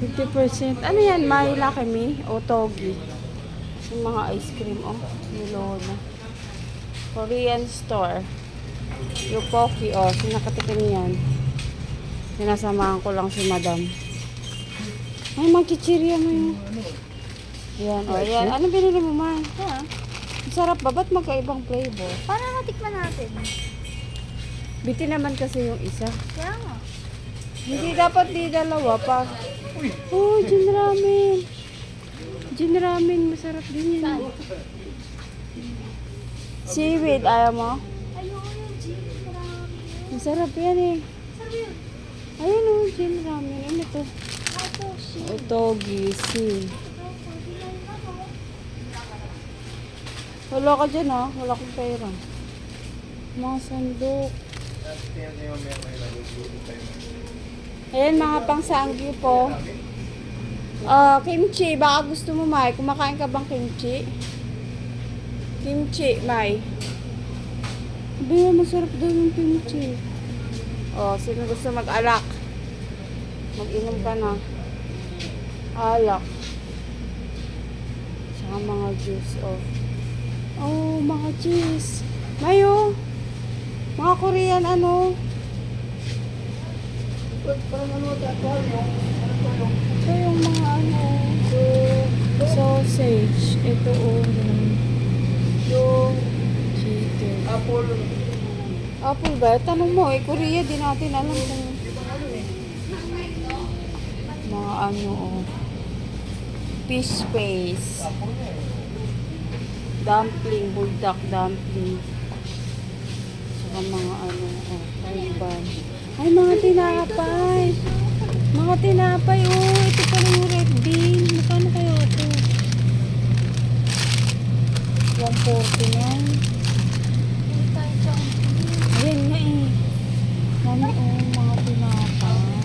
50%. Ano yan? My Lucky Me o Togi? Yung mga ice cream, oh. Nilo na. Korean store. Yung Pocky, oh. Sinakatikin yan. Sinasamahan ko lang si madam. Ay, magchichirya mo yun. Yan, oh. Yan. Ano binili mo, man? Ha? Ang sarap ba? Ba't magkaibang flavor? Paano natikman natin? Biti naman kasi yung isa. Kaya nga. Hindi dapat di dalawa pa. Oh, gin ramen. Gin ramen, masarap din yan. Seaweed, ayaw mo? Ayun yung gin. Marami. Masarap yan eh. Sabi yun. Ayun oh, gin ramen. Ano to? Ako, shit. Otogi, Wala ka dyan ah. Wala akong pera. Mga sandok. Ayan mga pangsanggi po. Kimchi. Baka gusto mo, Mai. Kumakain ka bang kimchi? Kimchi, Mai. Sabi masarap daw yung kimchi. Oh, sino gusto mag-alak? Mag-inom ka na. Alak. Saka mga juice, oh. Oh, mga cheese. Mayo. Mga Korean, ano? Ito yung mga ano, sausage. Ito, oh. Yung chicken. Apple ba? Tanong mo, Korea, di natin alam kung mga ano, oh. Fish face. Dumpling, bulldog dumpling. Saka mga ano, oh, kaiban. Ay, mga tinapay. Mga tinapay, oh. Ito pala yung red bean. Magkano kaya ito? 140 yan.